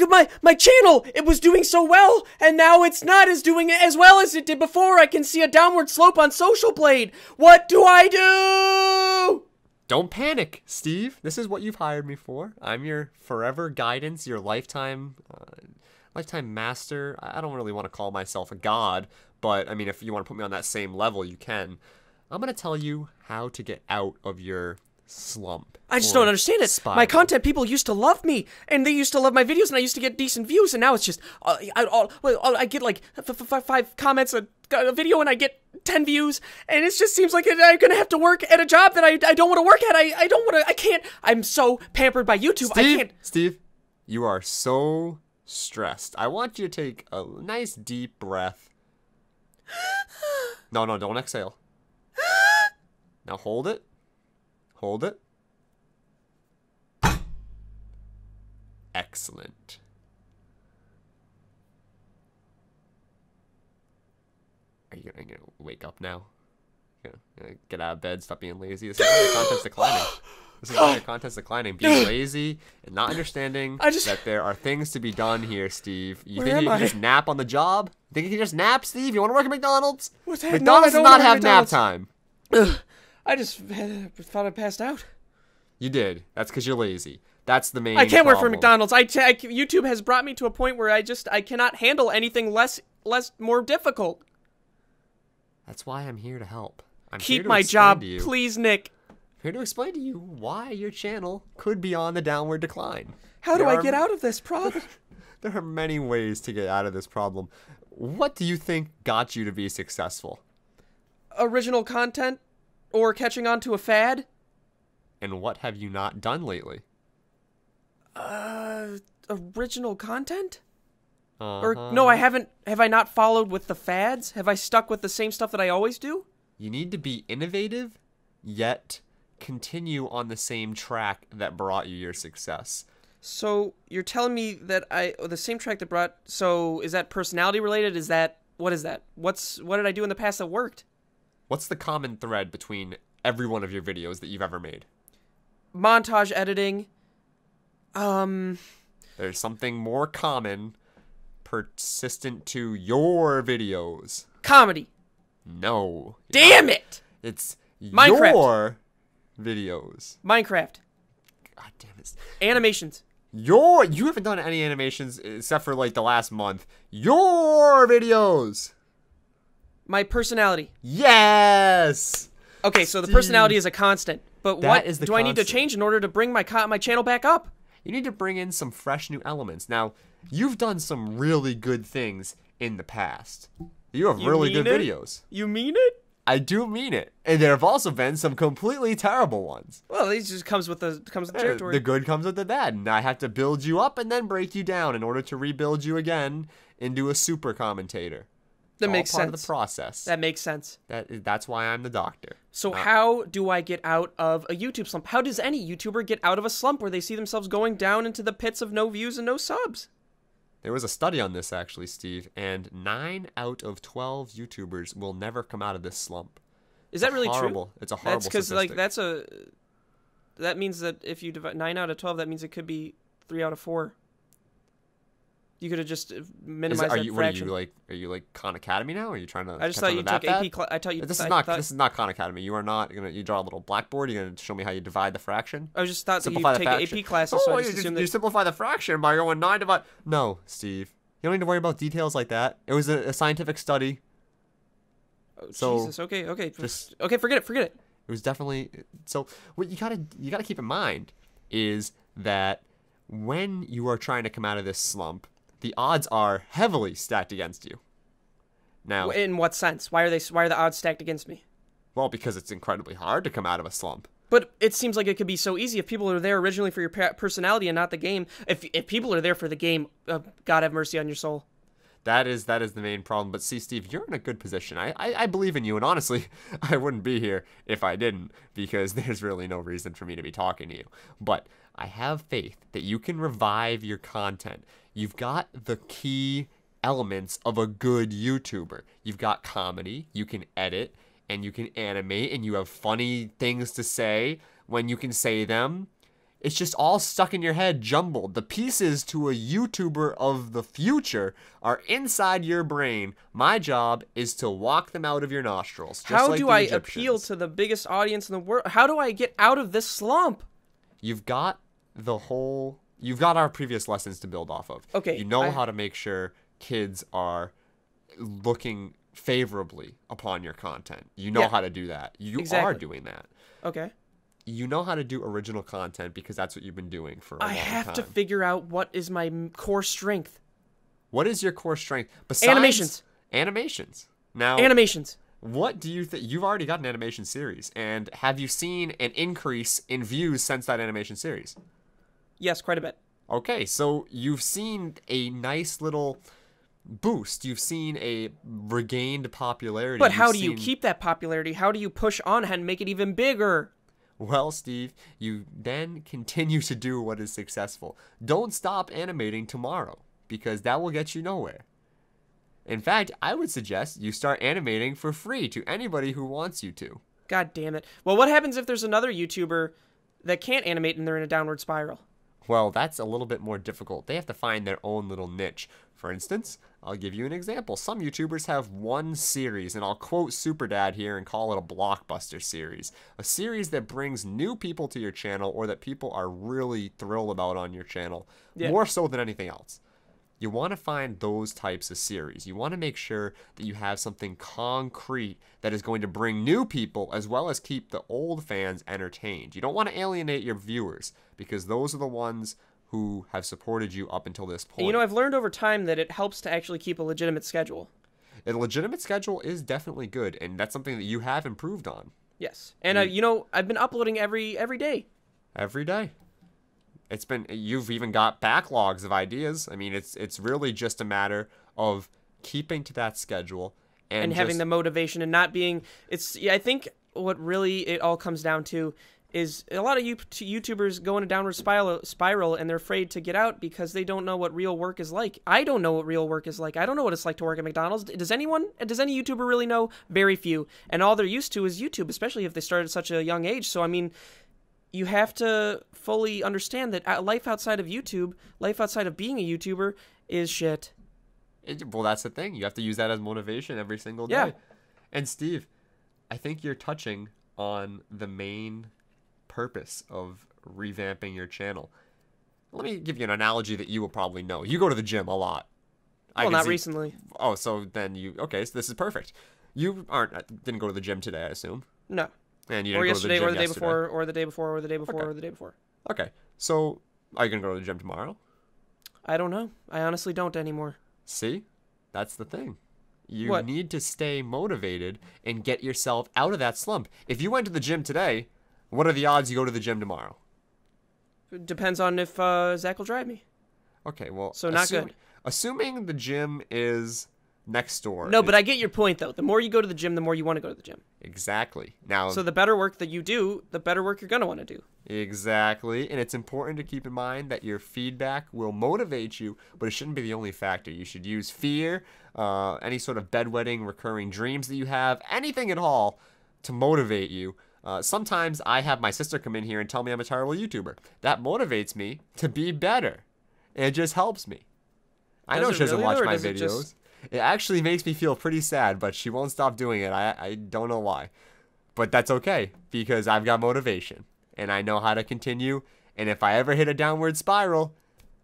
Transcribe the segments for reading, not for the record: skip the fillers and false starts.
my channel, it was doing so well, and now it's not doing as well as it did before. I can see a downward slope on Social Blade. What do I do? Don't panic, Steve. This is what you've hired me for. I'm your forever guidance, your lifetime master. I don't really want to call myself a god, but I mean, if you want to put me on that same level, you can. I'm going to tell you how to get out of your slump. I just don't understand it. Spiral. My content, people used to love me, and they used to love my videos, and I used to get decent views, and now it's just, I get like 5 comments a video, and I get 10 views, and it just seems like I'm gonna have to work at a job that I don't want to work at. I don't want to, I can't, I'm so pampered by YouTube, I can't. Steve, you are so stressed. I want you to take a nice deep breath. No, don't exhale. Now hold it. Hold it. Excellent. Are you gonna wake up now? Gonna get out of bed, stop being lazy? This is why your content's declining. This is why your content's declining. Being lazy and not understanding that there are things to be done here, Steve. You think you can just nap on the job? You think you can just nap, Steve? You want to work at McDonald's? McDonald's does not have nap time. I just thought I passed out. You did. That's because you're lazy. That's the main I can't problem. work for McDonald's. YouTube has brought me to a point where I cannot handle anything more difficult. That's why I'm here to help. Keep my job, please, Nick. I'm here to explain to you why your channel could be on the downward decline. How do I get out of this problem? There are many ways to get out of this problem. What do you think got you to be successful? Original content or catching on to a fad? And what have you not done lately? Original content? Or no, I haven't. Have I not followed with the fads? Have I stuck with the same stuff that I always do? You need to be innovative, yet continue on the same track that brought you your success. So you're telling me that the same track that brought. So is that personality related? What is that? What did I do in the past that worked? What's the common thread between every one of your videos that you've ever made? Montage editing. There's something more common, persistent to your videos. Comedy. No. Damn it! It's Minecraft. Your videos. Minecraft. God damn it. Animations. You haven't done any animations except for like the last month. Your videos. My personality. Yes. Okay, so the personality is a constant. But what do I need to change in order to bring my channel back up? You need to bring in some fresh new elements. Now, you've done some really good things in the past. You have really good videos. You mean it? I do mean it. And there have also been some completely terrible ones. Well, these just comes with the territory. The good comes with the bad. And I have to build you up and then break you down in order to rebuild you again into a super commentator. That makes sense. Part of the process. That makes sense. That's why I'm the doctor. So how do I get out of a YouTube slump? How does any YouTuber get out of a slump where they see themselves going down into the pits of no views and no subs? There was a study on this, actually, Steve, and 9 out of 12 YouTubers will never come out of this slump. Is that really true? It's a horrible statistic. That's because, that means that if you divide 9 out of 12, that means it could be 3 out of 4. You could have just minimized that fraction. Are you like Khan Academy now? Are you trying to? I just thought you took AP class. I thought you. This is not Khan Academy. You are not gonna. You draw a little blackboard. You're gonna show me how you divide the fraction. I just thought that you take AP classes. Oh, so you simplify the fraction by going 9 divided. No, Steve. You don't need to worry about details like that. It was a scientific study. Oh, so, Jesus. Okay. Okay. Forget it. It was definitely. So what you gotta keep in mind is that when you are trying to come out of this slump, the odds are heavily stacked against you. Now, in what sense? Why are the odds stacked against me? Well, because it's incredibly hard to come out of a slump. But it seems like it could be so easy if people are there originally for your personality and not the game. If people are there for the game, God have mercy on your soul. That is the main problem. But see, Steve, you're in a good position. I believe in you, and honestly, I wouldn't be here if I didn't, because there's really no reason for me to be talking to you. But I have faith that you can revive your content. You've got the key elements of a good YouTuber. You've got comedy, you can edit, and you can animate, and you have funny things to say when you can say them. It's just all stuck in your head, jumbled. The pieces to a YouTuber of the future are inside your brain. My job is to walk them out of your nostrils. Just How like do the I Egyptians. appeal to the biggest audience in the world? How do I get out of this slump? You've got our previous lessons to build off of. Okay, You know how to make sure kids are looking favorably upon your content. You know how to do that. You are doing that. Okay. You know how to do original content because that's what you've been doing for a long time. I have to figure out what is my core strength. What is your core strength? Besides Animations. Now, Animations. what do you think? You've already got an animation series. And have you seen an increase in views since that animation series? Yes, quite a bit. Okay, so you've seen a nice little boost. You've seen a regained popularity. But how do you keep that popularity? How do you push on and make it even bigger? Well, Steve, you then continue to do what is successful. Don't stop animating tomorrow, because that will get you nowhere. In fact, I would suggest you start animating for free to anybody who wants you to. God damn it. Well, what happens if there's another YouTuber that can't animate and they're in a downward spiral? Well, that's a little bit more difficult. They have to find their own little niche. For instance, I'll give you an example. Some YouTubers have one series, and I'll quote Superdad here and call it a blockbuster series. A series that brings new people to your channel or that people are really thrilled about on your channel, more so than anything else. You want to find those types of series. You want to make sure that you have something concrete that is going to bring new people as well as keep the old fans entertained. You don't want to alienate your viewers because those are the ones who have supported you up until this point. And, you know, I've learned over time that it helps to actually keep a legitimate schedule. A legitimate schedule is definitely good, and that's something that you have improved on. Yes. And, you know, I've been uploading every day. Every day. You've even got backlogs of ideas. I mean, it's really just a matter of keeping to that schedule and having the motivation and not being, I think what really it all comes down to is a lot of YouTubers go in a downward spiral and they're afraid to get out because they don't know what real work is like. I don't know what real work is like. I don't know what it's like to work at McDonald's. Does any YouTuber really know? Very few. And all they're used to is YouTube, especially if they start at such a young age. So, I mean, you have to fully understand that life outside of YouTube, life outside of being a YouTuber is shit. Well, that's the thing. You have to use that as motivation every single day. Yeah. And Steve, I think you're touching on the main purpose of revamping your channel. Let me give you an analogy that you will probably know. You go to the gym a lot. Well, not recently. Oh, so then okay, so this is perfect. You didn't go to the gym today, I assume. No. And you didn't or go yesterday, to the gym or the day yesterday. before, or the day before, or the day before, Okay. or the day before. Okay, so are you going to go to the gym tomorrow? I don't know. I honestly don't anymore. See? That's the thing. You What? need to stay motivated and get yourself out of that slump. If you went to the gym today, what are the odds you go to the gym tomorrow? It depends on if Zach will drive me. Okay, well, So not good. Assuming the gym is next door. No, but I get your point, though. The more you go to the gym, the more you want to go to the gym. Exactly. Now, So the better work that you do, the better work you're going to want to do. exactly. And it's important to keep in mind that your feedback will motivate you, but it shouldn't be the only factor. You should use fear, any sort of bedwetting, recurring dreams that you have, anything at all to motivate you. Sometimes I have my sister come in here and tell me I'm a terrible YouTuber. That motivates me to be better. It just helps me. I know Does it she doesn't really, watch or my does it videos. just- It actually makes me feel pretty sad, but she won't stop doing it. I don't know why. But that's okay, because I've got motivation, and I know how to continue, and if I ever hit a downward spiral,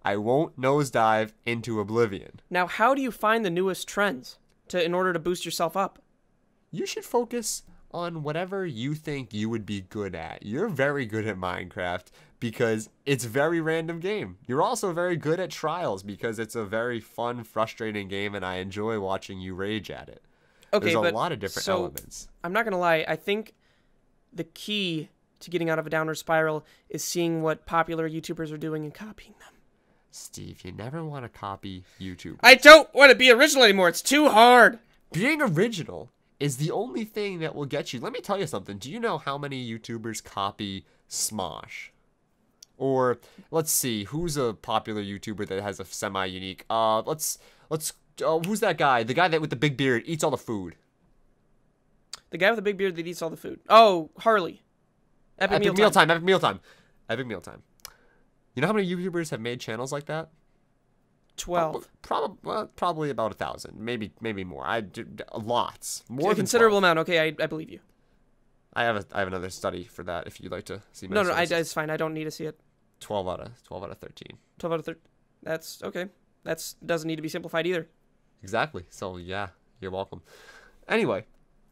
I won't nosedive into oblivion. Now, how do you find the newest trends in order to boost yourself up? You should focus on whatever you think you would be good at. You're very good at Minecraft because it's a very random game. You're also very good at Trials because it's a very fun, frustrating game, and I enjoy watching you rage at it. Okay, There's a but lot of different elements. I'm not going to lie. I think the key to getting out of a downward spiral is seeing what popular YouTubers are doing and copying them. Steve, you never want to copy YouTube. I don't want to be original anymore. It's too hard. Being original is the only thing that will get you. Let me tell you something. Do you know how many YouTubers copy Smosh? Or let's see, who's a popular YouTuber that has a semi-unique? Who's that guy? The guy that with the big beard eats all the food. The guy with the big beard that eats all the food. Oh, Harley. Epic Meal Time. Epic Meal Time. You know how many YouTubers have made channels like that? 12. Probably about 1,000, maybe more. Lots, more A than considerable 12. amount. Okay, I believe you. I have another study for that if you'd like to see. No, it's fine. I don't need to see it. 12 out of 13. 12 out of 13. That's okay. Doesn't need to be simplified either. Exactly. So yeah, you're welcome. Anyway,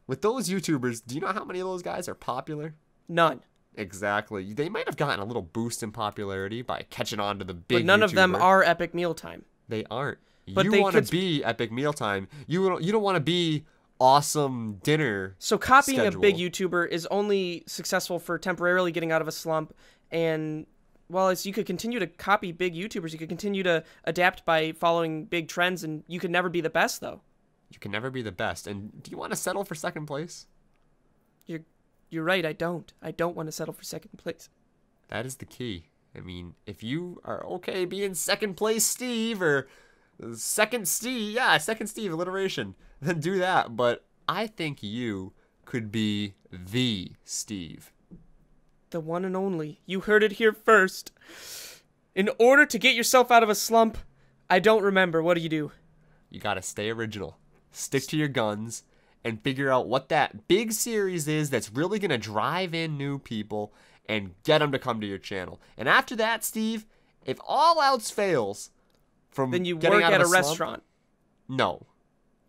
with those YouTubers, do you know how many of those guys are popular? None. Exactly. They might have gotten a little boost in popularity by catching on to the big. But none YouTuber. of them are Epic Mealtime. They aren't. But you want to be Epic Mealtime. You don't want to be awesome dinner. So copying schedule. a big YouTuber is only successful for temporarily getting out of a slump. And well, you could continue to copy big YouTubers. You could continue to adapt by following big trends, and you could never be the best, though. You can never be the best. And do you want to settle for second place? You're right. I don't want to settle for second place. That is the key. I mean, if you are okay being second place Steve or second Steve, second Steve alliteration, then do that. But I think you could be the Steve. The one and only. You heard it here first. In order to get yourself out of a slump, I don't remember. What do you do? You gotta stay original. Stick to your guns and figure out what that big series is that's really gonna drive in new people and get them to come to your channel. And after that, Steve, if all else fails from then you getting work out at of a slump, restaurant. No.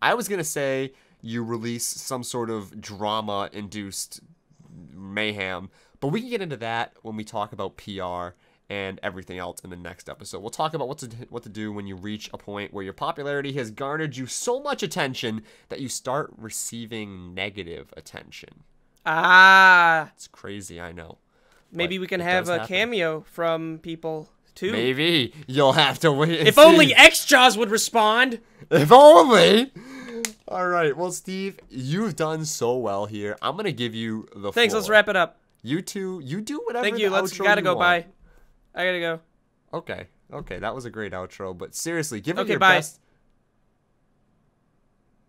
I was going to say you release some sort of drama-induced mayhem, but we can get into that when we talk about PR and everything else in the next episode. We'll talk about what to do when you reach a point where your popularity has garnered you so much attention that you start receiving negative attention. Ah. It's crazy, I know. Maybe we can have a cameo from people, too. Maybe. You'll have to wait and If see. only X-Jaws would respond. If only. All right. Well, Steve, you've done so well here. I'm going to give you the Thanks. floor. Let's wrap it up. You two, you do whatever. Thank you. Gotta go. Bye. I gotta go. Okay. That was a great outro. But seriously, give it Okay, your bye. best.